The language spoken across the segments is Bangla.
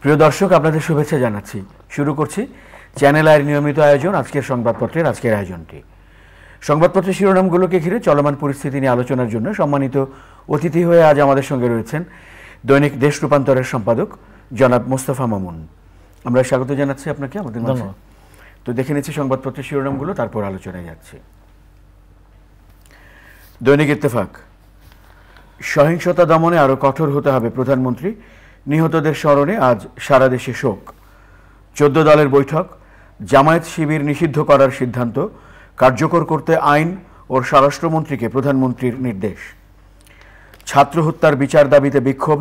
প্রিয় দর্শক, আপনাদের শুভেচ্ছা জানাচ্ছি। শুরু করছি চ্যানেল আইয়ের নিয়মিত আয়োজন আজকের সংবাদপত্রের আজকের আয়োজনটি। সংবাদপত্রের শিরোনামগুলোকে ঘিরে চলমান পরিস্থিতি নিয়ে আলোচনার জন্য সম্মানিত অতিথি হয়ে আজ আমাদের সঙ্গে রয়েছেন দৈনিক দেশ রূপান্তরের সম্পাদক জনাব মোস্তফা মামুন। আমরা স্বাগত জানাচ্ছি আপনাকে আমাদের মাঝে। তো দেখে নিচ্ছি সংবাদপত্রের শিরোনামগুলো, তারপর আলোচনায় যাচ্ছি। দৈনিক ইত্তেফাক, সহিংসতা দমনে আরও কঠোর হতে হবে প্রধানমন্ত্রী, নিহতদের স্মরণে আজ সারা দেশে শোক। 14 দলের বৈঠক, জামায়াত শিবির নিষিদ্ধ করার সিদ্ধান্ত কার্যকর করতে আইন ও স্বরাষ্ট্রমন্ত্রীকে প্রধানমন্ত্রীর নির্দেশ। ছাত্র হত্যার বিচার দাবিতে বিক্ষোভ,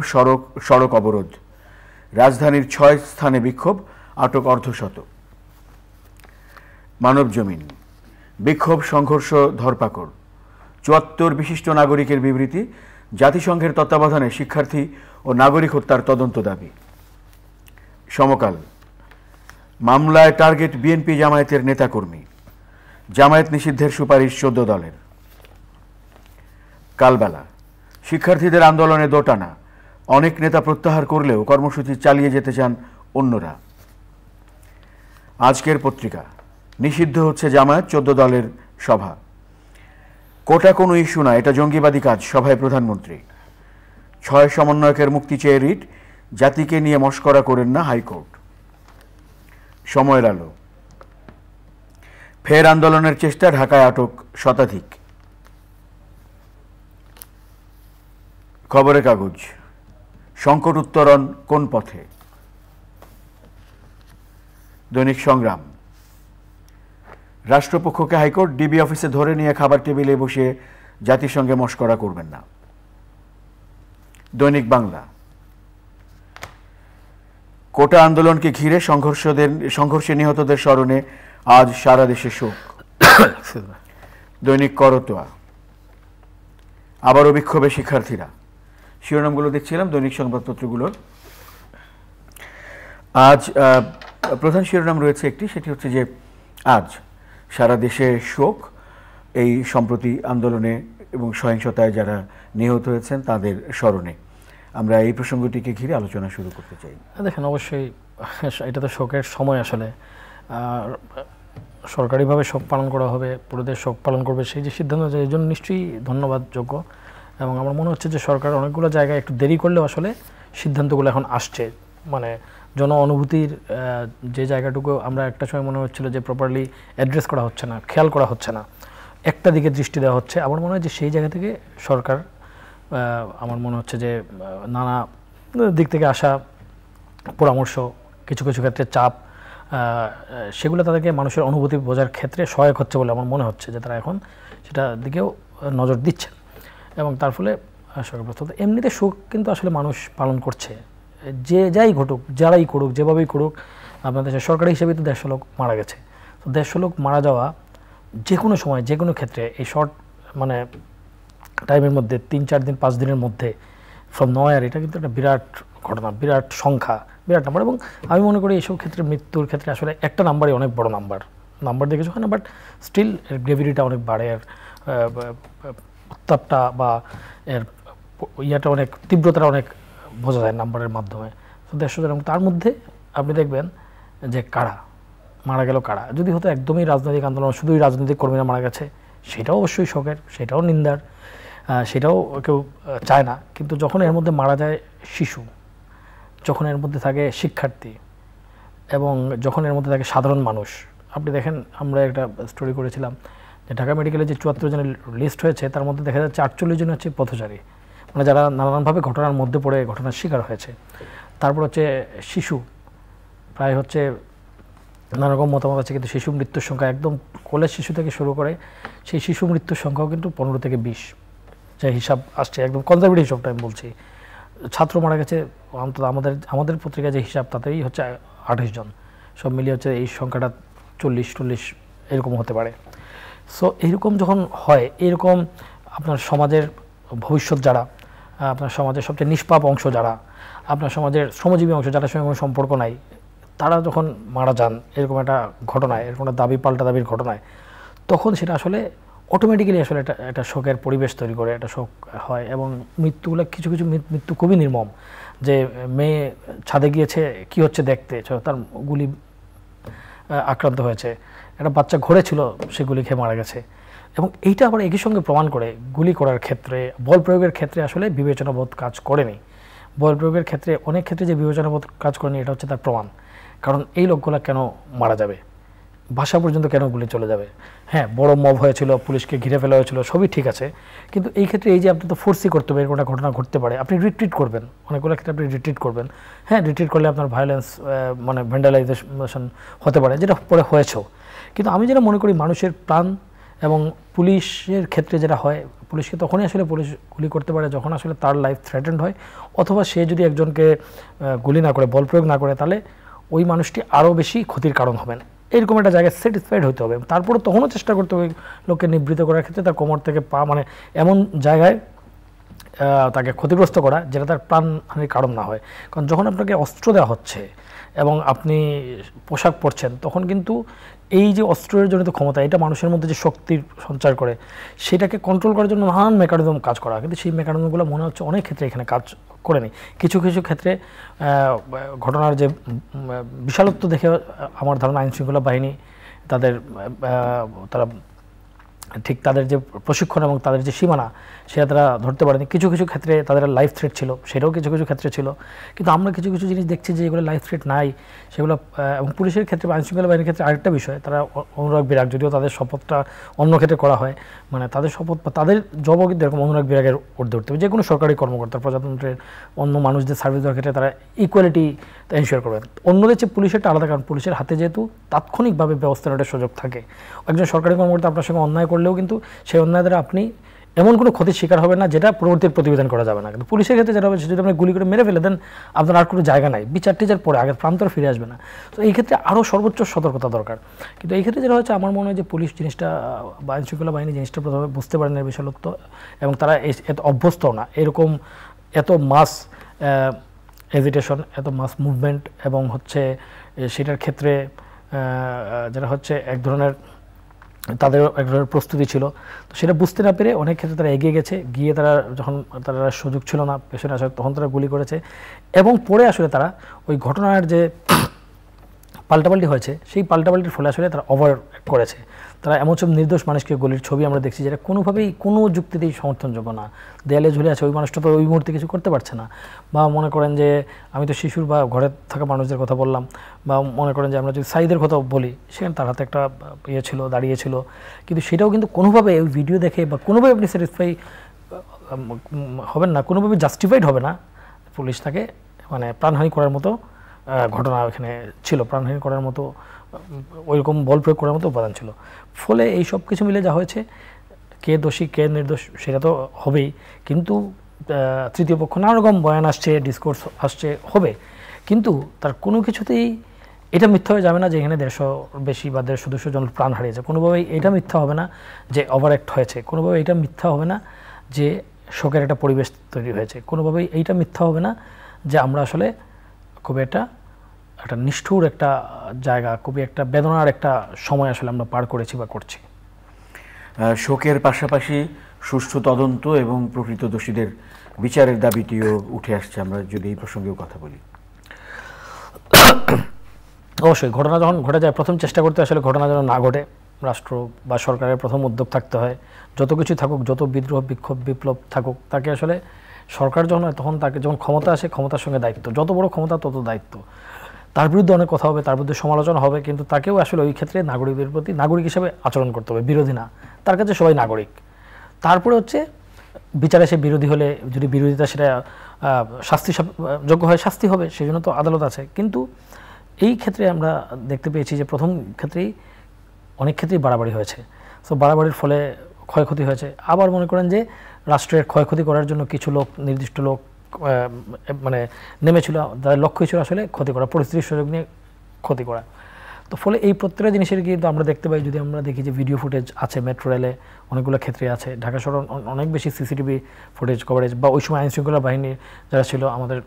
সড়ক অবরোধ। রাজধানীর 6 স্থানে বিক্ষোভ, আটক অর্ধশত। মানবজমিন, বিক্ষোভ, সংঘর্ষ, ধরপাকড়। 74 বিশিষ্ট নাগরিকের বিবৃতি, জাতিসংঘের তত্ত্বাবধানে শিক্ষার্থী ও নাগরিক হত্যার তদন্ত দাবি। সমকাল, মামলায় টার্গেট বিএনপি জামায়াতের নেতাকর্মী, জামায়াত নিষিদ্ধের সুপারিশ 14 দলের। কালবেলা, শিক্ষার্থীদের আন্দোলনে দোটানা, অনেক নেতা প্রত্যাহার করলেও কর্মসূচি চালিয়ে যেতে চান অন্যরা। আজকের পত্রিকা, নিষিদ্ধ হচ্ছে জামায়াত, 14 দলের সভা। কোটা কোনো ইস্যু না, এটা জঙ্গিবাদী কাজ, সভায় প্রধানমন্ত্রী। 6 সমন্বয়কের মুক্তি চেয়ে রিট, জাতিকে নিয়ে মশকরা করেন না হাইকোর্ট। সময়ের আলো, ফের আন্দোলনের চেষ্টা, ঢাকায় আটক শতাধিক। খবরের কাগজ, সংকট উত্তরণ কোন পথে। দৈনিক সংগ্রাম, রাষ্ট্রপক্ষকে হাইকোর্ট, ডিবি অফিসে ধরে নিয়ে খাবার টেবিলে বসে জাতিসংঘে মশকরা করবেন না। দৈনিক বাংলা, কোটা আন্দোলনকে ঘিরে সংঘর্ষে নিহতদের স্মরণে আজ সারা দেশে শোক। দৈনিক করতোয়া, আবারও বিক্ষোভে শিক্ষার্থীরা। শিরোনামগুলো দেখছিলাম দৈনিক সংবাদপত্রগুলোর। আজ প্রধান শিরোনাম রয়েছে একটি, সেটি হচ্ছে যে আজ সারা দেশে শোক, এই সম্প্রতি আন্দোলনে এবং সহিংসতায় যারা নিহত হয়েছেন তাদের স্মরণে। আমরা এই প্রসঙ্গটিকে ঘিরে আলোচনা শুরু করতে চাই। দেখেন, অবশ্যই এটা তো শোকের সময়, আসলে সরকারিভাবে শোক পালন করা হবে, পুরো দেশ শোক পালন করবে, সেই যে সিদ্ধান্ত, এই জন্য নিশ্চয়ই ধন্যবাদযোগ্য। এবং আমার মনে হচ্ছে যে সরকার অনেকগুলো জায়গায় একটু দেরি করলেও আসলে সিদ্ধান্তগুলো এখন আসছে, মানে জন অনুভূতির যে জায়গাটুকু আমরা একটা সময় মনে হচ্ছিল যে প্রপারলি অ্যাড্রেস করা হচ্ছে না, খেয়াল করা হচ্ছে না, একটা দিকে দৃষ্টি দেওয়া হচ্ছে। আমার মনে হয় যে সেই জায়গা থেকে সরকার, আমার মনে হচ্ছে যে নানা দিক থেকে আসা পরামর্শ, কিছু কিছু ক্ষেত্রে চাপ, সেগুলো তাদেরকে মানুষের অনুভূতি বোঝার ক্ষেত্রে সহায়ক হচ্ছে বলে আমার মনে হচ্ছে যে তারা এখন সেটা দিকেও নজর দিচ্ছেন এবং তার ফলে সরকার প্রস্তুত। এমনিতে শোক কিন্তু আসলে মানুষ পালন করছে, যে যাই ঘটুক, যারাই করুক, যেভাবেই করুক। আপনার দেশের সরকারি হিসেবে তো 150 লোক মারা গেছে। তো 150 লোক মারা যাওয়া যে কোনো সময়, যে কোনো ক্ষেত্রে, এই শর্ট মানে টাইমের মধ্যে, 3-4 দিন 5 দিনের মধ্যে, ফ্রম নয়ার, এটা কিন্তু একটা বিরাট ঘটনা, বিরাট সংখ্যা, বিরাট নাম্বার। এবং আমি মনে করি এইসব ক্ষেত্রে, মৃত্যুর ক্ষেত্রে আসলে একটা নাম্বারই অনেক বড় নাম্বার দেখেছো হয় না, বাট স্টিল এর গ্রেভিটিটা অনেক বাড়ে, এর উত্তাপটা বা এর ইয়াটা অনেক, তীব্রতাটা অনেক বোঝা যায় নাম্বারের মাধ্যমে। তো 150 জন, তার মধ্যে আপনি দেখবেন যে কারা মারা গেল, কারা যদি হতো একদমই রাজনৈতিক আন্দোলন, শুধুই রাজনৈতিক কর্মীরা মারা গেছে, সেটাও অবশ্যই শোকের, সেটাও নিন্দার, সেটাও কেউ চায় না। কিন্তু যখন এর মধ্যে মারা যায় শিশু, যখন এর মধ্যে থাকে শিক্ষার্থী, এবং যখন এর মধ্যে থাকে সাধারণ মানুষ, আপনি দেখেন, আমরা একটা স্টোরি করেছিলাম যে ঢাকা মেডিকেলে যে 74 জনের লিস্ট হয়েছে, তার মধ্যে দেখা যাচ্ছে 48 জন হচ্ছে পথচারী, মানে যারা নানানভাবে ঘটনার মধ্যে পড়ে ঘটনার শিকার হয়েছে। তারপর হচ্ছে শিশু, প্রায় হচ্ছে নানারকম মতামত আছে, কিন্তু শিশু মৃত্যুর সংখ্যা একদম কোলের শিশু থেকে শুরু করে সেই শিশু মৃত্যুর সংখ্যাও কিন্তু 15 থেকে 20, যে হিসাব আসছে, একদম কনজারভেটিভ হিসাবটা আমি বলছি। ছাত্র মারা গেছে অন্তত আমাদের পত্রিকায় যে হিসাব, তাতেই হচ্ছে 28 জন, সব মিলিয়ে হচ্ছে এই সংখ্যাটা 40-40 এরকম হতে পারে। সো এইরকম যখন হয়, এইরকম আপনার সমাজের ভবিষ্যৎ যারা, আপনার সমাজের সবচেয়ে নিষ্পাপ অংশ যারা, আপনার সমাজের শ্রমজীবী অংশ, যাদের সঙ্গে কোনো সম্পর্ক নাই, তারা যখন মারা যান এরকম একটা ঘটনায়, এরকম একটা দাবি পাল্টা দাবির ঘটনায়, তখন সেটা আসলে অটোমেটিক্যালি আসলে একটা শোকের পরিবেশ তৈরি করে, একটা শোক হয়। এবং মৃত্যুগুলো, কিছু কিছু মৃত্যু খুবই নির্মম, যে মেয়ে ছাদে গিয়েছে কি হচ্ছে দেখতে, তার গুলি আক্রান্ত হয়েছে, একটা বাচ্চা ঘরে ছিল সে গুলি খেয়ে মারা গেছে। এবং এইটা আবার একই সঙ্গে প্রমাণ করে গুলি করার ক্ষেত্রে, বল প্রয়োগের ক্ষেত্রে আসলে বিবেচনাবোধ কাজ করেনি। বল প্রয়োগের ক্ষেত্রে অনেক ক্ষেত্রে যে বিবেচনাবোধ কাজ করেনি এটা হচ্ছে তার প্রমাণ। কারণ এই লোকগুলা কেন মারা যাবে, বাসা পর্যন্ত কেন গুলি চলে যাবে? হ্যাঁ, বড় মব হয়েছিল, পুলিশকে ঘিরে ফেলা হয়েছিল, সবই ঠিক আছে, কিন্তু এই ক্ষেত্রে এই যে আপনি তো ফোর্সই করতে হবে, এরকম একটা ঘটনা ঘটতে পারে, আপনি রিট্রিট করবেন, অনেকগুলো ক্ষেত্রে আপনি রিট্রিট করবেন। হ্যাঁ, রিট্রিট করলে আপনার ভায়োলেন্স মানে ভ্যান্ডালাইজেশন হতে পারে, যেটা পরে হয়েছেও। কিন্তু আমি যেটা মনে করি মানুষের প্রাণ এবং পুলিশের ক্ষেত্রে যেটা হয়, পুলিশকে তখনই আসলে পুলিশ গুলি করতে পারে যখন আসলে তার লাইফ থ্রেটেন্ড হয়, অথবা সে যদি একজনকে গুলি না করে, বল প্রয়োগ না করে, তাহলে ওই মানুষটি আরও বেশি ক্ষতির কারণ হবেন। এরকম একটা জায়গায় স্যাটিসফাইড হতে হবে। তারপরে তখনও চেষ্টা করতে হবে লোককে নিবৃত্ত করার ক্ষেত্রে তার কোমর থেকে পা, মানে এমন জায়গায় তাকে ক্ষতিগ্রস্ত করা যেটা তার প্রাণহানির কারণ না হয়। কারণ যখন আপনাকে অস্ত্র দেওয়া হচ্ছে এবং আপনি পোশাক পরছেন, তখন কিন্তু এই যে অস্ত্রের জনিত ক্ষমতা, এটা মানুষের মধ্যে যে শক্তির সঞ্চার করে, সেটাকে কন্ট্রোল করার জন্য নানান মেকানিজম কাজ করা, কিন্তু সেই মেকানিজমগুলো মনে হচ্ছে অনেক ক্ষেত্রে এখানে কাজ করেনি। কিছু কিছু ক্ষেত্রে ঘটনার যে বিশালত্ব দেখে আমার ধারণা আইনশৃঙ্খলা বাহিনী তারা ঠিক তাদের যে প্রশিক্ষণ এবং তাদের যে সীমানা সেটা তারা ধরতে পারেনি। কিছু কিছু ক্ষেত্রে তাদের লাইফ থ্রেট ছিল, সেটাও কিছু কিছু ক্ষেত্রে ছিল। কিন্তু আমরা কিছু কিছু জিনিস দেখছি যে এগুলো লাইফ থ্রেট নাই, সেগুলো এবং পুলিশের ক্ষেত্রে বা আইনশৃঙ্খলা বাহিনীর ক্ষেত্রে আরেকটা বিষয়, তারা অনুরাগ বিরাগ, যদিও তাদের শপথটা অন্য ক্ষেত্রে করা হয়, মানে তাদের শপথ বা তাদের জবও কিন্তু এরকম অনুরাগ বিরাগের ঊর্ধ্বে উঠতে হবে। যে কোনো সরকারি কর্মকর্তা, প্রজাতন্ত্রের অন্য মানুষদের সার্ভিস দেওয়ার ক্ষেত্রে তারা ইকুয়ালিটি এনশিওর করবেন। অন্যদের চেয়ে পুলিশেরটা আলাদা, কারণ পুলিশের হাতে যেহেতু তাৎক্ষণিকভাবে ব্যবস্থা নেওয়ার সুযোগ থাকে। একজন সরকারি কর্মকর্তা আপনার সঙ্গে অন্যায় করলেও কিন্তু সেই অন্যায় দ্বারা আপনি এমন কোনো ক্ষতির শিকার হবে না যেটা পরবর্তী প্রতিবেদন করা যাবে না। কিন্তু পুলিশের ক্ষেত্রে যেটা হবে, যদি আপনি গুলি করে মেরে ফেলে দেন, আপনার আর কোনো জায়গা নাই, বিচার টিচার পরে আগের প্রান্তরে ফিরে আসবে না। তো এই ক্ষেত্রে আরও সর্বোচ্চ সতর্কতা দরকার। কিন্তু এই ক্ষেত্রে যেটা হচ্ছে, আমার মনে হয় যে পুলিশ জিনিসটা বা আইনশৃঙ্খলা বাহিনী জিনিসটা প্রথমে বুঝতে পারেন এর বিশালত্ব, এবং তারা এত অভ্যস্তও না এরকম এত মাস এজিটেশন, এত মাস মুভমেন্ট, এবং হচ্ছে সেটার ক্ষেত্রে যেটা হচ্ছে এক ধরনের তাদের এক ধরনের প্রস্তুতি ছিল। তো সেটা বুঝতে না পেরে অনেক ক্ষেত্রে তারা এগিয়ে গেছে, গিয়ে তারা যখন তারা সুযোগ ছিল না পেছনে আসার, তখন তারা গুলি করেছে। এবং পরে আসলে তারা ওই ঘটনার যে পাল্টাপাল্টি হয়েছে, সেই পাল্টাপাল্টির ফলে আসলে তারা ওভার করেছে। তারা এমন সব নির্দোষ মানুষকে গুলির ছবি আমরা দেখছি যেটা কোনোভাবেই কোনো যুক্তিতেই সমর্থনযোগ্য না। দেয়ালে ঝুলে আছে, ওই মানুষটা তো ওই মুহূর্তে কিছু করতে পারছে না। বা মনে করেন যে আমি তো শিশুর বা ঘরে থাকা মানুষদের কথা বললাম, বা মনে করেন যে আমরা যদি সাইদের কথা বলি, সেখানে তার হাতে একটা ইয়ে ছিল, দাঁড়িয়েছিল, কিন্তু সেটাও কিন্তু কোনোভাবে ওই ভিডিও দেখে বা কোনোভাবে আপনি স্যাটিসফাই হবেন না, কোনোভাবে জাস্টিফাইড হবে না পুলিশ তাকে মানে প্রাণহানি করার মতো ঘটনা এখানে ছিল, প্রাণহানি করার মতো ওইরকম বল প্রয়োগ করার মতো উপাদান ছিল। ফলে এই সব কিছু মিলে যা হয়েছে, কে দোষী কে নির্দোষ সেটা তো হবেই, কিন্তু তৃতীয় পক্ষ নানা রকম বয়ান আসছে, ডিসকোর্স আসছে, হবে, কিন্তু তার কোনো কিছুতেই এটা মিথ্যা হয়ে যাবে না যে এখানে 150 বেশি বা 150-200 জন প্রাণ হারিয়েছে। কোনোভাবেই এটা মিথ্যা হবে না যে ওভার অ্যাক্ট হয়েছে, কোনোভাবেই এটা মিথ্যা হবে না যে শোকের একটা পরিবেশ তৈরি হয়েছে, কোনোভাবেই এইটা মিথ্যা হবে না যে আমরা আসলে খুবই একটা নিষ্ঠুর একটা জায়গা, খুবই একটা বেদনার একটা সময় আসলে আমরা পার করেছি বা করছি। শোকের পাশাপাশি সুষ্ঠু তদন্ত এবং প্রকৃত দোষীদের বিচারের দাবিটিও উঠে আসছে, আমরা যদি এই প্রসঙ্গেও কথা বলি। অবশ্যই ঘটনা যখন ঘটে যায়, প্রথম চেষ্টা করতে আসলে ঘটনা যেন না ঘটে, রাষ্ট্র বা সরকারের প্রথম উদ্যোগ থাকতে হয়। যত কিছু থাকুক, যত বিদ্রোহ বিক্ষোভ বিপ্লব থাকুক, তাকে আসলে সরকার যখন হয় তখন তাকে যখন ক্ষমতা আসে, ক্ষমতার সঙ্গে দায়িত্ব, যত বড় ক্ষমতা তত দায়িত্ব। তার বিরুদ্ধে অনেক কথা হবে, তার বিরুদ্ধে সমালোচনা হবে, কিন্তু তাকেও আসলে ওই ক্ষেত্রে নাগরিকদের প্রতি নাগরিক হিসেবে আচরণ করতে হবে, বিরোধী না। তার কাছে সবাই নাগরিক। তারপরে হচ্ছে বিচারে সে বিরোধী হলে, যদি বিরোধিতা সেটা শাস্তি যোগ্য হয়, শাস্তি হবে, সেই জন্য তো আদালত আছে। কিন্তু এই ক্ষেত্রে আমরা দেখতে পেয়েছি যে প্রথম ক্ষেত্রেই অনেক ক্ষেত্রেই বাড়াবাড়ি হয়েছে। সো বাড়াবাড়ির ফলে ক্ষয়ক্ষতি হয়েছে। আবার মনে করেন যে রাষ্ট্রের ক্ষয়ক্ষতি করার জন্য কিছু লোক, নির্দিষ্ট লোক মানে নেমেছিল, তাদের লক্ষ্য ছিল আসলে ক্ষতি করা, পরিস্থিতির সুযোগ নিয়ে ক্ষতি করা। তো ফলে এই প্রত্যেকটা জিনিসের কিন্তু আমরা দেখতে পাই, যদি আমরা দেখি যে ভিডিও ফুটেজ আছে মেট্রো রেলে, অনেকগুলো ক্ষেত্রে আছে, ঢাকা শহর অনেক বেশি সিসিটিভি ফুটেজ কভারেজ, বা ওই সময় আইনশৃঙ্খলা বাহিনী যারা ছিল, আমাদের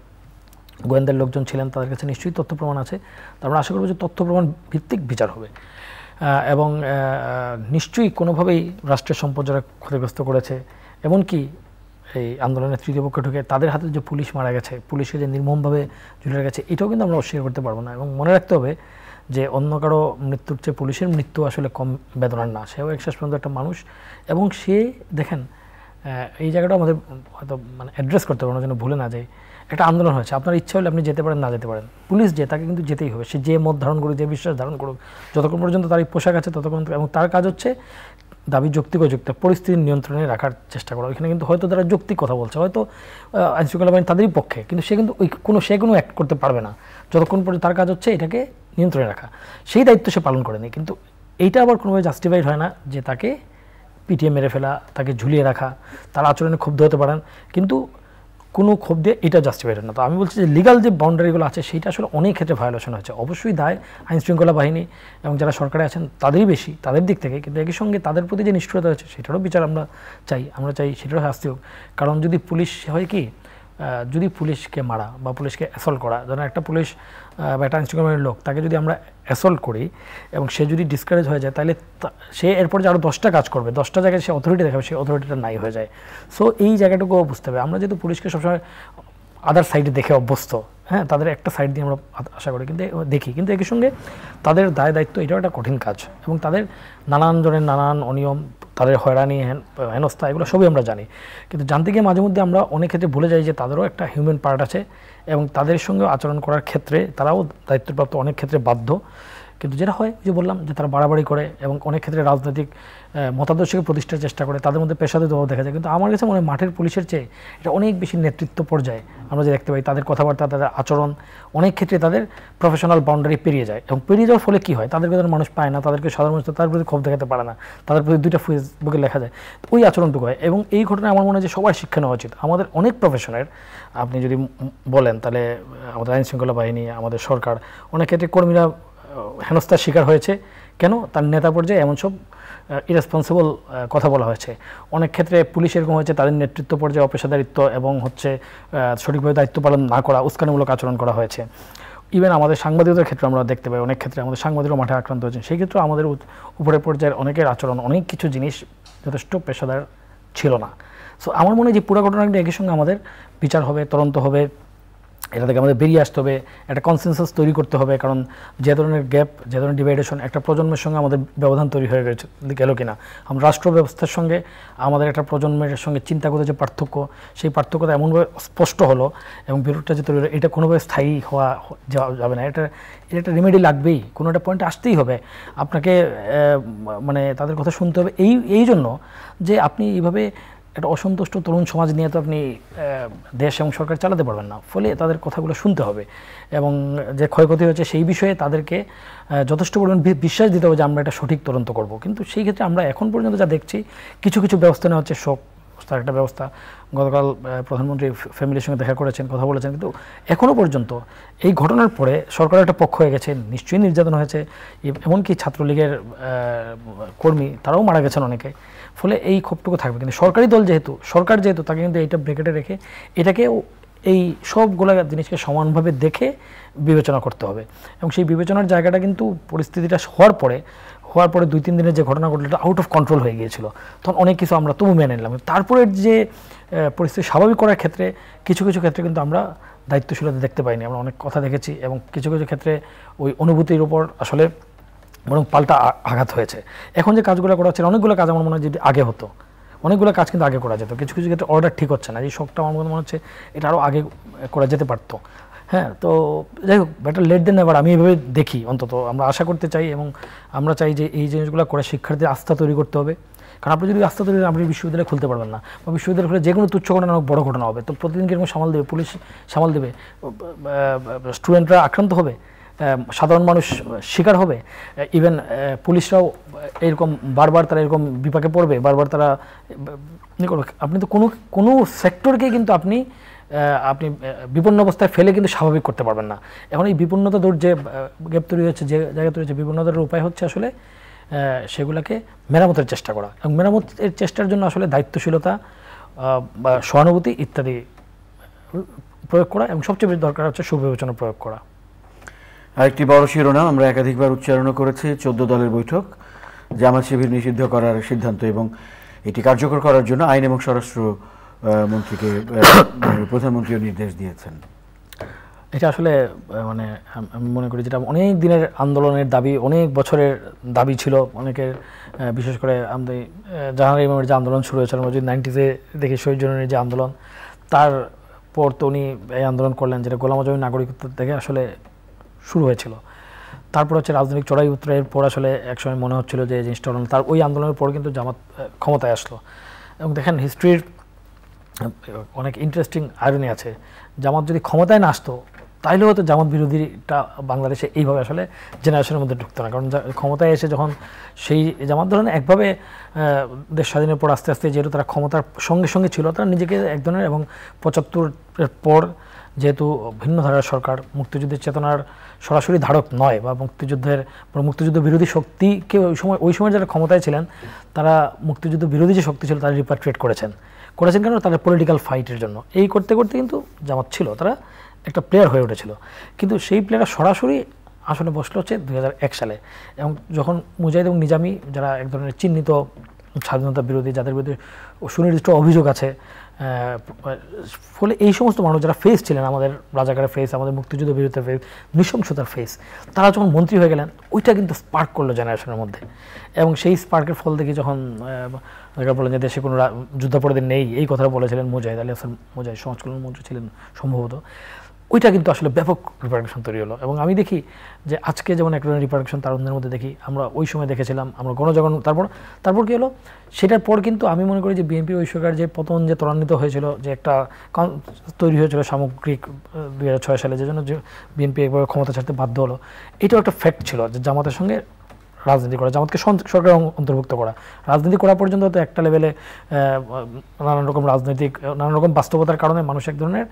গোয়েন্দার লোকজন ছিলেন, তাদের কাছে নিশ্চয়ই তথ্য প্রমাণ আছে। তো আমরা আশা করব যে তথ্য প্রমাণ ভিত্তিক বিচার হবে, এবং নিশ্চয়ই কোনোভাবেই রাষ্ট্রের সম্পদ যারা ক্ষতিগ্রস্ত করেছে, এমনকি এই আন্দোলনের তৃতীয় পক্ষ ঢুকে তাদের হাতে যে পুলিশ মারা গেছে, পুলিশকে যে নির্মমভাবে ঝুলে গেছে, এটাও কিন্তু আমরা অস্বীকার করতে পারবো না। এবং মনে রাখতে হবে যে অন্য কারো মৃত্যুর চেয়ে পুলিশের মৃত্যু আসলে কম বেদনার না। সেও এক শেষ পর্যন্ত একটা মানুষ, এবং সে দেখেন এই জায়গাটা আমাদের হয়তো মানে অ্যাড্রেস করতে হবে, যেন ভুলে না যায়। একটা আন্দোলন হয়েছে, আপনার ইচ্ছা হলে আপনি যেতে পারেন, না যেতে পারেন, পুলিশ যে তাকে কিন্তু যেতেই হবে। সে যে মত ধারণ করুক, যে বিশ্বাস ধারণ করুক, যতক্ষণ পর্যন্ত তার এই পোশাক আছে ততক্ষণ, এবং তার কাজ হচ্ছে দাবি যৌক্তিক অযৌক্তিক পরিস্থিতির নিয়ন্ত্রণে রাখার চেষ্টা করা। ওইখানে কিন্তু হয়তো তারা যৌক্তিক কথা বলছে, হয়তো আইনশৃঙ্খলা বাহিনী তাদেরই পক্ষে, কিন্তু সে কিন্তু সে কোনো অ্যাক্ট করতে পারবে না যতক্ষণ পর্যন্ত তার কাজ হচ্ছে এটাকে নিয়ন্ত্রণে রাখা। সেই দায়িত্ব সে পালন করেনি। কিন্তু এইটা আবার কোনোভাবে জাস্টিফাইড হয় না যে তাকে পিটিয়ে মেরে ফেলা, তাকে ঝুলিয়ে রাখা। তার আচরণে ক্ষুব্ধ হতে পারেন, কিন্তু কোনো ক্ষোভ দিয়ে এটা জাস্টিফাইড না। তো আমি বলছি যে লিগাল যে বাউন্ডারিগুলো আছে সেইটা আসলে অনেক ক্ষেত্রে ভায়োলেশন হয়েছে। অবশ্যই দায় আইনশৃঙ্খলা বাহিনী এবং যারা সরকারে আছেন তাদেরই বেশি, তাদের দিক থেকে, কিন্তু একই সঙ্গে তাদের প্রতি যে নিষ্ঠুরতা হয়েছে সেটারও বিচার আমরা চাই সেটারও শাস্তি হোক। কারণ যদি পুলিশ হয় কি, যদি পুলিশকে মারা বা পুলিশকে অ্যাসল্ট করা, ধরেন একটা পুলিশ বা একটা আইনশৃঙ্খলা বাহিনীর লোক, তাকে যদি আমরা অ্যাসল্ট করি এবং সে যদি ডিসকারেজ হয়ে যায়, তাহলে সে এরপর যে আরও 10টা কাজ করবে, 10টা জায়গায় সে অথরিটি দেখাবে, সেই অথরিটিটা নাই হয়ে যায়। সো এই জায়গাটুকুও বুঝতে হবে। আমরা যেহেতু পুলিশকে সবসময় আদার সাইডে দেখে অভ্যস্ত, হ্যাঁ, তাদের একটা সাইড দিয়ে আমরা আশা করি, কিন্তু দেখি, কিন্তু একই সঙ্গে তাদের দায় দায়িত্ব, এটাও একটা কঠিন কাজ, এবং তাদের নানান জনের নানান অনিয়ম, তাদের হয়রানি, হেনস্থা, এগুলো সবই আমরা জানি। কিন্তু জানতে গিয়ে মাঝে মধ্যে আমরা অনেক ক্ষেত্রে ভুলে যাই যে তাদেরও একটা হিউম্যান পার্ট আছে, এবং তাদের সঙ্গে আচরণ করার ক্ষেত্রে তারাও দায়িত্বপ্রাপ্ত, অনেক ক্ষেত্রে বাধ্য। কিন্তু যেটা হয়, যে বললাম যে তারা বাড়াবাড়ি করে এবং অনেক ক্ষেত্রে রাজনৈতিক মতাদর্শকে প্রতিষ্ঠার চেষ্টা করে, তাদের মধ্যে পেশাদার দবাব দেখা যায়। কিন্তু আমার কাছে মনে হয় মাঠের পুলিশের চেয়ে এটা অনেক বেশি নেতৃত্ব পর্যায়ে আমরা যে দেখতে পাই, তাদের কথাবার্তা, তাদের আচরণ অনেক ক্ষেত্রে তাদের প্রফেশনাল বাউন্ডারি পেরিয়ে যায়। এবং পেরিয়ে যাওয়ার ফলে কী হয়, তাদেরকে তাদের মানুষ পায় না, তাদেরকে সাধারণ মানুষ তাদের প্রতি ক্ষোভ দেখাতে পারে না, তাদের প্রতি 2টা ফেসবুকে লেখা যায়, ওই আচরণটুকু হয়। এবং এই ঘটনায় আমার মনে হয় যে সবার শিক্ষা নেওয়া উচিত। আমাদের অনেক প্রফেশনের আপনি যদি বলেন, তাহলে আমাদের আইনশৃঙ্খলা বাহিনী, আমাদের সরকার, অনেক ক্ষেত্রে কর্মীরা হেনস্থার শিকার হয়েছে। কেন? তার নেতা পর্যায়ে এমন সব ইরেসপন্সিবল কথা বলা হয়েছে। অনেক ক্ষেত্রে পুলিশ এরকম হয়েছে, তাদের নেতৃত্ব পর্যায়ে অপেশাদারিত্ব এবং সঠিকভাবে দায়িত্ব পালন না করা, উস্কানিমূলক আচরণ করা হয়েছে। ইভেন আমাদের সাংবাদিকদের ক্ষেত্রে আমরা দেখতে পাই, অনেক ক্ষেত্রে আমাদের সাংবাদিকরা মাঠে আক্রান্ত হয়েছেন। সেই ক্ষেত্রে আমাদের উপরের পর্যায়ের অনেকের আচরণ, অনেক কিছু জিনিস যথেষ্ট পেশাদার ছিল না। সো আমার মনে হয় যে পুরো ঘটনাটা একই সঙ্গে আমাদের বিচার হবে, তদন্ত হবে, এটা থেকে আমাদের বেরিয়ে আসতে হবে, একটা কনসেনসাস তৈরি করতে হবে। কারণ যে ধরনের গ্যাপ, যে ধরনের ডিভাইডেশন, একটা প্রজন্মের সঙ্গে আমাদের ব্যবধান তৈরি হয়ে গেল কিনা, আমরা রাষ্ট্র ব্যবস্থার সঙ্গে আমাদের একটা প্রজন্মের সঙ্গে চিন্তাগত যে পার্থক্য, সেই পার্থক্যটা এমনভাবে স্পষ্ট হলো এবং বিরোধটা যে তৈরি হলো, এটা কোনোভাবে স্থায়ী হওয়া যাবে না। এটা একটা রেমেডি লাগবেই, কোনো একটা পয়েন্টে আসতেই হবে। আপনাকে মানে তাদের কথা শুনতে হবে, এই জন্য যে আপনি এইভাবে একটা অসন্তুষ্ট তরুণ সমাজ নিয়ে তো আপনি দেশ এবং সরকার চালাতে পারবেন না। ফলে তাদের কথাগুলো শুনতে হবে, এবং যে ক্ষয়ক্ষতি হয়েছে সেই বিষয়ে তাদেরকে যথেষ্ট পরিমাণ বিশ্বাস দিতে হবে যে আমরা এটা সঠিক তদন্ত করব। কিন্তু সেই ক্ষেত্রে আমরা এখন পর্যন্ত যা দেখছি, কিছু ব্যবস্থা নেওয়া হচ্ছে, শোক তার একটা ব্যবস্থা। গতকাল প্রধানমন্ত্রী ফ্যামিলির সঙ্গে দেখা করেছেন, কথা বলেছেন, কিন্তু এখনও পর্যন্ত এই ঘটনার পরে সরকারের একটা পক্ষ হয়ে গেছে, নিশ্চয়ই নির্যাতন হয়েছে, এমনকি ছাত্রলীগের কর্মী তারাও মারা গেছেন অনেকে। ফলে এই ক্ষোভটুকু থাকবে, কিন্তু সরকারি দল সরকার যেহেতু, তাকে কিন্তু এইটা ব্রেকেটে রেখে এটাকে, এই সবগুলো জিনিসকে সমানভাবে দেখে বিবেচনা করতে হবে। এবং সেই বিবেচনার জায়গাটা কিন্তু পরিস্থিতিটা হওয়ার পরে 2-3 দিনের যে ঘটনা ঘটলো, এটা আউট অফ কন্ট্রোল হয়ে গিয়েছিল। তখন অনেক কিছু আমরা তবু মেনে নিলাম। তারপরে যে পরিস্থিতি স্বাভাবিক করার ক্ষেত্রে কিছু ক্ষেত্রে কিন্তু আমরা দায়িত্বশীলতা দেখতে পাইনি। আমরা অনেক কথা দেখেছি, এবং কিছু ক্ষেত্রে ওই অনুভূতির উপর আসলে বরং পাল্টা আঘাত হয়েছে। এখন যে কাজগুলো করা হচ্ছে, অনেকগুলো কাজ আমার মনে হয় যদি আগে হতো, অনেকগুলো কাজ কিন্তু আগে করা যেত। কিছু ক্ষেত্রে অর্ডার ঠিক হচ্ছে না, এই শখটা আমার মনে হচ্ছে এটা আরও আগে করা যেতে পারতো। হ্যাঁ, তো যাই হোক, বেটার লেট দেন নেভার, আমি এভাবে দেখি। অন্তত আমরা আশা করতে চাই, এবং আমরা চাই যে এই জিনিসগুলো করে শিক্ষার্থীদের আস্থা তৈরি করতে হবে। কারণ আপনি যদি আস্থা তৈরি করেন, আপনি বিশ্ববিদ্যালয় খুলতে পারবেন না, বা বিশ্ববিদ্যালয় খুলে যে কোনো তুচ্ছ ঘটনা হোক, বড় ঘটনা হবে, তো প্রতিদিন কিরকম সামাল দেবে, পুলিশ সামাল দেবে, স্টুডেন্টরা আক্রান্ত হবে, সাধারণ মানুষ শিকার হবে, ইভেন পুলিশরাও এরকম বারবার তারা এরকম বিপাকে পড়বে, বারবার তারা করবে। আপনি তো কোনো সেক্টরকে কিন্তু আপনি বিপন্ন অবস্থায় ফেলে কিন্তু স্বাভাবিক করতে পারবেন না। এখন এই বিপন্নতা দূর যে গ্যাপ তৈরি হচ্ছে, যে জায়গা তৈরি হচ্ছে, বিপন্নতার উপায় হচ্ছে আসলে সেগুলোকে মেরামতের চেষ্টা করা, এবং মেরামতের চেষ্টার জন্য আসলে দায়িত্বশীলতা বা সহানুভূতি ইত্যাদি প্রয়োগ করা, এবং সবচেয়ে বেশি দরকার হচ্ছে সুবিবেচনা প্রয়োগ করা। আরেকটি বড় শিরোনাম আমরা একাধিকবার উচ্চারণ করেছি, 14 দলের বৈঠক, জামাত শিবির নিষিদ্ধ করার সিদ্ধান্ত এবং এটি কার্যকর করার জন্য আইন এবং স্বরাষ্ট্র মন্ত্রীকে প্রধানমন্ত্রীও নির্দেশ দিয়েছেন। এটা আসলে মানে আমি মনে করি যেটা অনেক দিনের আন্দোলনের দাবি, অনেক বছরের দাবি ছিল অনেকের, বিশেষ করে আমাদের জাহাঙ্গীর ইমামের যে আন্দোলন শুরু হয়েছিল আমরা যদি 90s দেখি, শহীদ জননীর যে আন্দোলন, তারপর তো উনি এই আন্দোলন করলেন যেটা গোলাম আজমের নাগরিকত্ব থেকে আসলে শুরু হয়েছিল। তারপর হচ্ছে রাজনৈতিক চড়াই উত্তরের পর আসলে একসময় মনে হচ্ছিল যে জিনিসটা তার ওই আন্দোলনের পর কিন্তু জামাত ক্ষমতায় আসলো। এবং দেখেন হিস্ট্রির অনেক ইন্টারেস্টিং আয়রনি আছে, জামাত যদি ক্ষমতায় না আসতো তাইলে হয়তো জামাত বিরোধীটা বাংলাদেশে এইভাবে আসলে জেনারেশনের মধ্যে ঢুকতো না। কারণ ক্ষমতায় এসে যখন সেই জামাত ধরেন একভাবে দেশ স্বাধীনের পর আস্তে আস্তে যেহেতু তারা ক্ষমতার সঙ্গে সঙ্গে ছিল, তারা নিজেকে এক ধরনের, এবং 75-এর পর যেহেতু ভিন্ন ধারার সরকার, মুক্তিযুদ্ধের চেতনার সরাসরি ধারক নয় বা মুক্তিযুদ্ধ বিরোধী শক্তিকে ওই সময় যারা ক্ষমতায় ছিলেন তারা মুক্তিযুদ্ধ বিরোধী যে শক্তি ছিল তারা রিপাট্রিয়েট করেছেন কেন? তাদের পলিটিক্যাল ফাইটের জন্য। এই করতে করতে কিন্তু জামাত ছিল, তারা একটা প্লেয়ার হয়ে উঠেছিল। কিন্তু সেই প্লেয়াররা সরাসরি আসলে বসলো হচ্ছে 2001 সালে, এবং যখন মুজাহিদ এবং নিজামী যারা এক ধরনের চিহ্নিত স্বাধীনতা বিরোধী, যাদের বিরুদ্ধে সুনির্দিষ্ট অভিযোগ আছে, ফলে এই সমস্ত মানুষ যারা ফেস ছিলেন, আমাদের রাজাকারের ফেস, আমাদের মুক্তিযুদ্ধ বিরোধী ফেস, নৃশংসতার ফেস, তারা যখন মন্ত্রী হয়ে গেলেন ওইটা কিন্তু স্পার্ক করলো জেনারেশনের মধ্যে। এবং সেই স্পার্কের ফল দেখি যখন বলেন যে দেশে কোনো যুদ্ধাপরাধী নেই, এই কথা বলেছিলেন মুজাহিদ আলী হাসান, মুজাহিদ সমাজ কল্যাণ মন্ত্রী ছিলেন সম্ভবত, ওইটা কিন্তু আসলে ব্যাপক রিপারকাশন তৈরি হলো। এবং আমি দেখি যে আজকে যেমন এক ধরনের রিপারকাশন তারুণ্যের মধ্যে দেখি, আমরা ওই সময় দেখেছিলাম, আমরা গণজাগরণ, তারপর কী হলো সেটার পর কিন্তু আমি মনে করি যে বিএনপি ওই সরকার যে পতন যে ত্বরান্বিত হয়েছিল, যে একটা তৈরি হয়েছিল সামগ্রিক 2006 সালে, যে জন্য বিএনপি একভাবে ক্ষমতা ছাড়তে বাধ্য হলো, এটাও একটা ফ্যাক্ট ছিল যে জামাতের সঙ্গে রাজনীতি করা, জামাতকে সরকার অন্তর্ভুক্ত করা, রাজনীতি করা পর্যন্ত তো একটা লেভেলে নানান রকম বাস্তবতার কারণে মানুষ এক ধরনের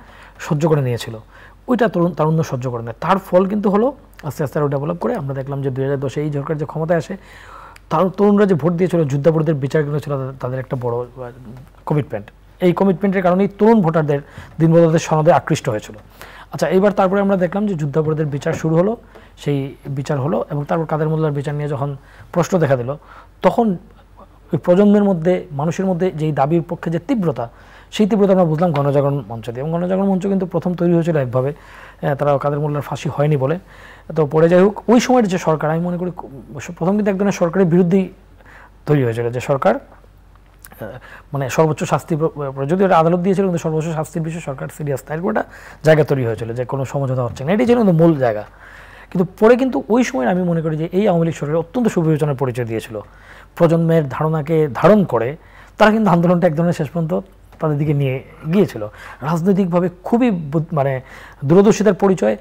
সহ্য করে নিয়েছিল, ওইটা তারুণ্য সহ্য করে নেয়। তার ফল কিন্তু হলো আস্তে আস্তে আরও ডেভেলপ করে আমরা দেখলাম যে 2010 এই সরকার যে ক্ষমতায় আসে, তরুণরা যে ভোট দিয়েছিল, যুদ্ধাপরাধীদের বিচার কিন্তু ছিল তাদের একটা বড় কমিটমেন্ট। এই কমিটমেন্টের কারণেই তরুণ ভোটারদের দিনবদলের সনদে আকৃষ্ট হয়েছিল। আচ্ছা, এইবার তারপরে আমরা দেখলাম যে যুদ্ধাপরাধীদের বিচার শুরু হলো, সেই বিচার হলো, এবং তারপর কাদের মোল্লার বিচার নিয়ে যখন প্রশ্ন দেখা দিল, তখন ওই প্রজন্মের মধ্যে, মানুষের মধ্যে যেই দাবির পক্ষে যে তীব্রতা, সেই তীব্রতা আমরা বুঝলাম গণজাগরণ মঞ্চ দিয়ে। এবং গণজাগরণ মঞ্চ কিন্তু প্রথম তৈরি হয়েছিল একভাবে, তারা কাদের মোল্লার ফাঁসি হয়নি বলে। তো পরে যাই হোক, ওই সময়ের যে সরকার, আমি মনে করি প্রথম কিন্তু এক ধরনের সরকারের বিরুদ্ধেই তৈরি হয়েছিল, যে সরকার মানে সর্বোচ্চ শাস্তি, যদিও এটা আদালত দিয়েছিল কিন্তু সর্বোচ্চ শাস্তির বিষয়ে সরকার সিরিয়াস, তাই একটা জায়গা তৈরি হয়েছিল যে কোনো সমঝোতা হচ্ছে না, এটাই ছিল কিন্তু মূল জায়গা। কিন্তু পরে কিন্তু ওই সময় আমি মনে করি যে এই আওয়ামী লীগ সরকার অত্যন্ত সুবিবেচনার পরিচয় দিয়েছিল, প্রজন্মের ধারণাকে ধারণ করে তারা কিন্তু আন্দোলনটা এক ধরনের শেষ পর্যন্ত তাদের দিকে নিয়ে গিয়েছিল। রাজনৈতিকভাবে খুবই মানে দূরদর্শিতার পরিচয়,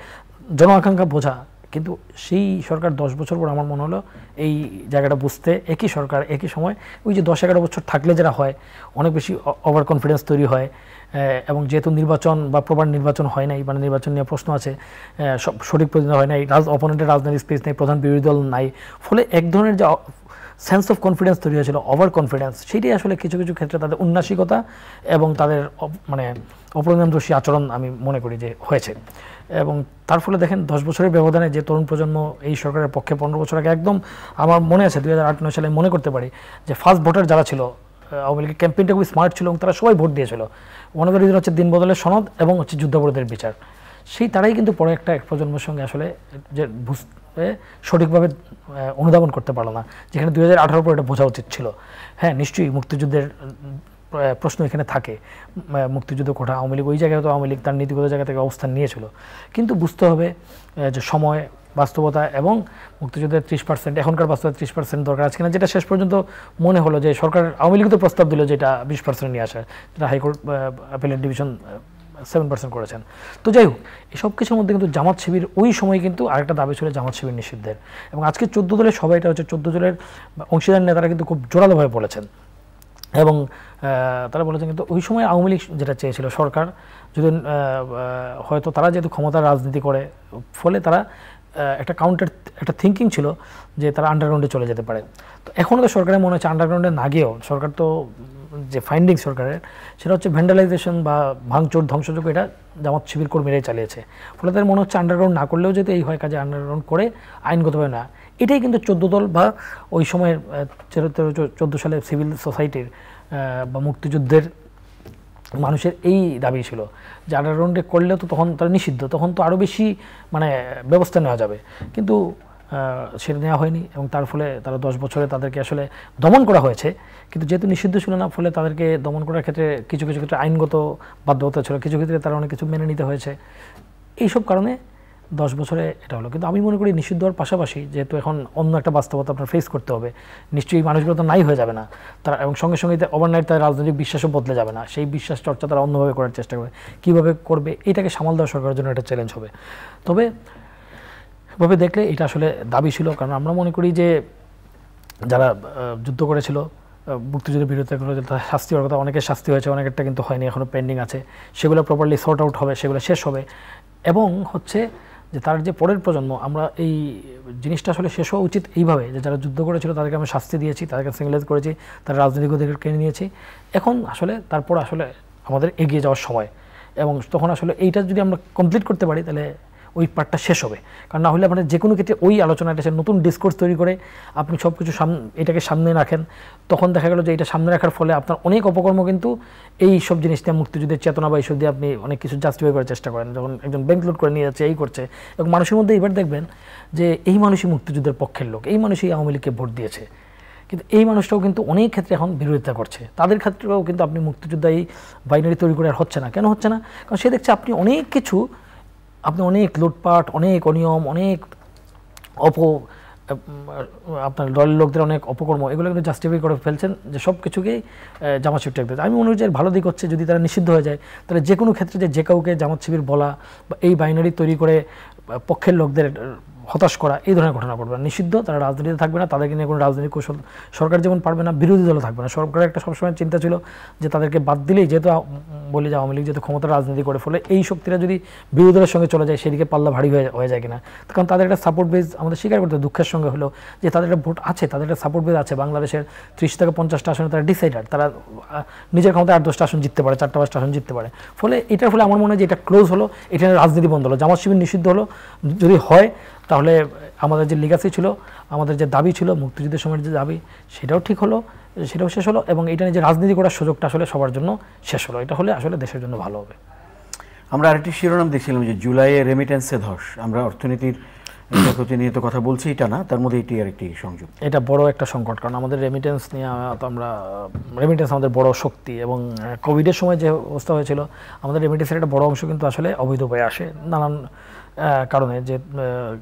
জন আকাঙ্ক্ষা বোঝা। কিন্তু সেই সরকার 10 বছর পর আমার মনে হলো এই জায়গাটা বুঝতে, একই সরকার একই সময় ওই যে 10-11 বছর থাকলে যারা হয় অনেক বেশি ওভার কনফিডেন্স তৈরি হয়, এবং যেহেতু নির্বাচন বা প্রবার নির্বাচন হয় নাই, মানে নির্বাচন নিয়ে প্রশ্ন আছে, সঠিক প্রতিনিধি হয় নাই, অপোনেন্টের রাজনৈতিক স্পেস নেই, প্রধান বিরোধী দল নাই, ফলে এক ধরনের যে সেন্স অফ কনফিডেন্স তৈরি হয়েছিল, ওভার কনফিডেন্স, সেটাই আসলে কিছু কিছু ক্ষেত্রে তাদের উন্নাসিকতা এবং তাদের মানে অপরিণামদর্শী আচরণ আমি মনে করি যে হয়েছে। এবং তার ফলে দেখেন 10 বছরের ব্যবধানে যে তরুণ প্রজন্ম এই সরকারের পক্ষে 15 বছর আগে, একদম আমার মনে আছে 2008-9 সালে মনে করতে পারি যে ফার্স্ট ভোটার যারা ছিল, আওয়ামী লীগের ক্যাম্পেইনটা খুবই স্মার্ট ছিল এবং তারা সবাই ভোট দিয়েছিল। ওয়ান অফ দ্য রিজন হচ্ছে দিন বদলের সনদ এবং হচ্ছে যুদ্ধাপরাধীদের বিচার। সেই তারাই কিন্তু পরে এক প্রজন্মের সঙ্গে আসলে যে সঠিকভাবে অনুধাবন করতে পারলো না, যেখানে 2018 পর এটা বোঝা উচিত ছিল। হ্যাঁ, নিশ্চয়ই মুক্তিযুদ্ধের প্রশ্ন এখানে থাকে, মুক্তিযুদ্ধ কোঠা, আওয়ামী লীগ ওই জায়গায় তো আওয়ামী লীগ তার নীতিগত জায়গা থেকে অবস্থান নিয়েছিল, কিন্তু বুঝতে হবে যে সময়, বাস্তবতা এবং মুক্তিযুদ্ধের 30%, এখনকার বাস্তবতা 30% দরকার আছে কিনা, যেটা শেষ পর্যন্ত মনে হলো যে সরকার আওয়ামী লীগ তো প্রস্তাব দিল যেটা 20% নিয়ে আসা, যেটা হাইকোর্ট অ্যাপিলেট ডিভিশন 7% করেছেন। তো যাই হোক, এসব কিছুর মধ্যে কিন্তু জামাত শিবির ওই সময় কিন্তু আরেকটা দাবি ছিল জামাত শিবির নিষিদ্ধের, এবং আজকে 14 দলের সবাই, এটা হচ্ছে 14 দলের অংশীদার নেতারা কিন্তু খুব জোরালোভাবে বলেছেন, এবং তারা বলেছেন কিন্তু ওই সময় আওয়ামী লীগ যেটা চেয়েছিল সরকার, যদি হয়তো তারা যেহেতু ক্ষমতার রাজনীতি করে, ফলে তারা একটা থিঙ্কিং ছিল যে তারা আন্ডারগ্রাউন্ডে চলে যেতে পারে। তো এখনও তো সরকারের মনে হচ্ছে আন্ডারগ্রাউন্ডে না গিয়েও, সরকার তো যে ফাইন্ডিং সরকারের সেটা হচ্ছে ভ্যান্ডালাইজেশন বা ভাঙচুর, ধ্বংসযোগ্য, এটা জামাত শিবির কর্মীরাই চালিয়েছে। ফলে তাদের মনে হচ্ছে আন্ডারগ্রাউন্ড না করলেও যেতে এই হয় কাজে আন্ডারগ্রাউন্ড করে আইনগতভাবে না। এটাই কিন্তু 14 দল বা ওই সময়ের 13-14 সালে সিভিল সোসাইটির বা মুক্তিযুদ্ধের মানুষের এই দাবি ছিল যে আন্ডার রাউন্ডে করলেও তো তখন তারা নিষিদ্ধ, তখন তো আরও বেশি মানে ব্যবস্থা নেওয়া যাবে, কিন্তু সেটা নেওয়া হয়নি এবং তার ফলে তারা 10 বছরে তাদেরকে আসলে দমন করা হয়েছে। কিন্তু যেহেতু নিষিদ্ধ ছিল না, ফলে তাদেরকে দমন করার ক্ষেত্রে কিছু কিছু ক্ষেত্রে আইনগত বাধ্যতা ছিল, কিছু ক্ষেত্রে তারা অনেক কিছু মেনে নিতে হয়েছে। এইসব কারণে 10 বছরে এটা হলো। কিন্তু আমি মনে করি নিষিদ্ধ হওয়ার পাশাপাশি যেহেতু এখন অন্য একটা বাস্তবতা আপনার ফেস করতে হবে, নিশ্চয়ই মানুষগুলো তো নাই হয়ে যাবে না তারা, এবং সঙ্গে সঙ্গে ওভারনাইট তাদের রাজনৈতিক বিশ্বাসও বদলে যাবে না। সেই বিশ্বাস চর্চা তারা অন্যভাবে করার চেষ্টা করবে, কীভাবে করবে এটাকে সামাল দেওয়া সরকারের জন্য একটা চ্যালেঞ্জ হবে। তবে এভাবে দেখলে এটা আসলে দাবি ছিল, কারণ আমরা মনে করি যে যারা যুদ্ধ করেছিল, মুক্তিযুদ্ধের বিরুদ্ধে তাদের শাস্তি হওয়ার কথা, অনেকের শাস্তি হয়েছে, অনেকেরটা কিন্তু হয়নি, এখনও পেন্ডিং আছে, সেগুলো প্রপারলি সর্ট আউট হবে, সেগুলো শেষ হবে। এবং হচ্ছে যে তার যে পরের প্রজন্ম, আমরা এই জিনিসটা আসলে শেষ হওয়া উচিত এইভাবে যে যারা যুদ্ধ করেছিল তাদেরকে আমরা শাস্তি দিয়েছি, তাদেরকে সিঙ্গেলাইজ করেছি, তার রাজনৈতিক অধিকার কেড়ে নিয়েছি। এখন আসলে তারপর আসলে আমাদের এগিয়ে যাওয়ার সময়, এবং তখন আসলে এইটা যদি আমরা কমপ্লিট করতে পারি তাহলে ওই পার্টটা শেষ হবে। কারণ না হলে আপনার যে কোনো ক্ষেত্রে ওই আলোচনাটা সে নতুন ডিসকোর্স তৈরি করে আপনি সব কিছু এটাকে সামনে রাখেন, তখন দেখা গেল যে এটা সামনে রাখার ফলে আপনার অনেক অপকর্ম কিন্তু এই সব জিনিস দিয়ে, মুক্তিযুদ্ধের চেতনা বা এইসব দিয়ে আপনি অনেক কিছু জাস্টিফাই করার চেষ্টা করেন। যখন একজন ব্যাংক লুট করে নিয়ে যাচ্ছে, এই করছে, এবং মানুষের মধ্যে এবার দেখবেন যে এই মানুষই মুক্তিযুদ্ধের পক্ষের লোক, এই মানুষই আওয়ামী লীগকে ভোট দিয়েছে, কিন্তু এই মানুষটাও কিন্তু অনেক ক্ষেত্রে এখন বিরোধিতা করছে। তাদের ক্ষেত্রেও কিন্তু আপনি মুক্তিযোদ্ধা এই বাইনারি তৈরি করে আর হচ্ছে না। কেন হচ্ছে না? কারণ সে দেখছে আপনি অনেক কিছু, আপনি অনেক লুটপাট, অনেক অনিয়ম, অনেক আপনার দলের লোকদের অনেক অপকর্ম, এগুলো কিন্তু জাস্টিফাই করে ফেলছেন যে সব কিছুকেই জামাত শিবির ট্যাগ দিচ্ছে। আমি মনে করি যে ভালো দিক হচ্ছে যদি তারা নিষিদ্ধ হয়ে যায়, তাহলে যে কোনো ক্ষেত্রে যে কাউকে জামাত শিবির বলা বা এই বাইনারি তৈরি করে পক্ষের লোকদের হতাশ করা, এই ধরনের ঘটনা ঘটবে। নিষিদ্ধ, তারা রাজনীতিতে থাকবে না, তাদেরকে নিয়ে কোনো রাজনৈতিক কৌশল সরকার যেমন পারবে না, বিরোধী দলও থাকবে না। সরকারের একটা সবসময় চিন্তা ছিল যে তাদেরকে বাদ দিলেই, যেহেতু বলি যে আওয়ামী লীগ যেহেতু ক্ষমতার রাজনীতি করে, ফলে এই শক্তিরা যদি বিরোধী দলের সঙ্গে চলে যায় সেদিকে পাল্লা ভারী হয়ে যায় কিনা। কারণ তাদের একটা সাপোর্ট বেস আমাদের স্বীকার করতে দুঃখের সঙ্গে হলো যে তাদের একটা ভোট আছে, তাদের একটা সাপোর্ট বেস আছে। বাংলাদেশের 30 থেকে 50টা আসনে তারা ডিসাইডার, তারা নিজের ক্ষমতায় 8-10টা আসন জিততে পারে, 4টা-5টা আসন জিততে পারে। ফলে এটার ফলে আমার মনে হয় যে এটা ক্লোজ হলো, এটা রাজনীতি বন্ধ হলো, জামাত শিবির নিষিদ্ধ হলো। যদি হয় তাহলে আমাদের যে লিগাসি ছিল, আমাদের যে দাবি ছিল, মুক্তিযুদ্ধের সময়ের যে দাবি, সেটাও ঠিক হলো, সেটাও শেষ হলো, এবং এটা নিয়ে যে রাজনীতি করার সুযোগটা আসলে সবার জন্য শেষ হলো। এটা হলে আসলে দেশের জন্য ভালো হবে। আমরা আরেকটি শিরোনাম দেখছিলাম যে জুলাইয়ে রেমিটেন্সে ধস। আমরা অর্থনীতির প্রতিনিয়ত কথা বলছি, এটা না, তার মধ্যে এটি আরেকটি সংযোগ। এটা বড় একটা সংকট, কারণ আমাদের রেমিটেন্স নিয়ে তো আমরা, রেমিটেন্স আমাদের বড় শক্তি, এবং কোভিডের সময় যে অবস্থা হয়েছিল, আমাদের রেমিটেন্সের একটা বড় অংশ কিন্তু আসলে অবৈধ উপায়ে আসে নানান কারণে। যে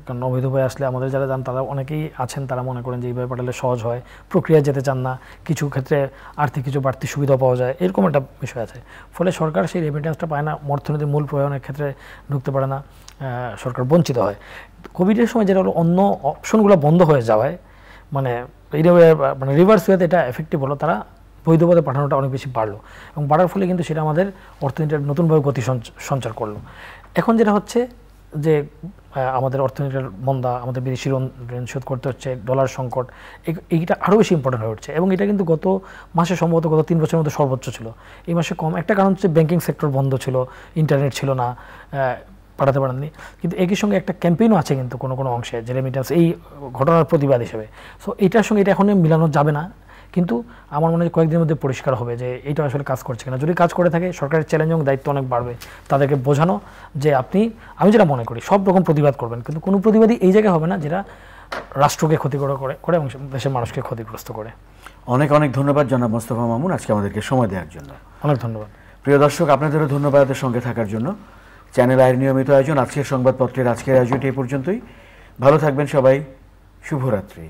কারণ অবৈধ উপায়ে আসলে আমাদের যারা যান তারা অনেকেই আছেন, তারা মনে করেন যে এইভাবে পাঠালে সহজ হয়, প্রক্রিয়া যেতে চান না, কিছু ক্ষেত্রে আর্থিক কিছু বাড়তি সুবিধা পাওয়া যায়, এরকম একটা বিষয় আছে। ফলে সরকার সেই রেমিটেন্সটা পায় না, অর্থনীতির মূল প্রয়োজনের ক্ষেত্রে ঢুকতে পারে না, সরকার বঞ্চিত হয়। কোভিডের সময় যেটা হলো অন্য অপশনগুলো বন্ধ হয়ে যাওয়ায়, মানে মানে রিভার্স ওয়েতে এটা এফেক্টিভ হলো, তারা বৈধ পথে পাঠানোটা অনেক বেশি বাড়লো, এবং বাড়ার ফলে কিন্তু সেটা আমাদের অর্থনীতির নতুনভাবে গতি সঞ্চার করলো। এখন যেটা হচ্ছে যে আমাদের অর্থনীতির মন্দা, আমাদের বিদেশি ঋণ শোধ করতে হচ্ছে, ডলার সংকট, এইটা আরও বেশি ইম্পর্টেন্ট হয়ে উঠছে, এবং এটা কিন্তু গত মাসে সম্ভবত গত 3 বছরের মধ্যে সর্বোচ্চ ছিল। এই মাসে কম, একটা কারণ হচ্ছে ব্যাংকিং সেক্টর বন্ধ ছিল, ইন্টারনেট ছিল না, পাঠাতে পারেননি। কিন্তু একই সঙ্গে একটা ক্যাম্পেইনও আছে কিন্তু কোনো কোনো অংশে, যে রেমিটেন্স এই ঘটনার প্রতিবাদ হিসেবে। সো এটার সঙ্গে এটা এখন মিলানো যাবে না, কিন্তু আমার মনে হয় কয়েকদিনের মধ্যে পরিষ্কার হবে যে এইটা আসলে কাজ করছে কিনা। যদি কাজ করে থাকে, সরকারের চ্যালেঞ্জ এবং দায়িত্ব অনেক বাড়বে, তাদেরকে বোঝানো যে আমি যেটা মনে করি সব রকম প্রতিবাদ করবেন, কিন্তু কোনো প্রতিবাদই এই জায়গায় হবে না যেটা রাষ্ট্রকে ক্ষতি করে এবং দেশের মানুষকে ক্ষতিগ্রস্ত করে। অনেক অনেক ধন্যবাদ জনাব মোস্তফা মামুন আজকে আমাদেরকে সময় দেওয়ার জন্য। অনেক ধন্যবাদ। প্রিয় দর্শক, আপনাদেরও ধন্যবাদ সঙ্গে থাকার জন্য। চ্যানেল আয়ের নিয়মিত আয়োজন আজকের সংবাদপত্রের আজকের আয়োজনটি এই পর্যন্তই। ভালো থাকবেন সবাই, শুভরাত্রি।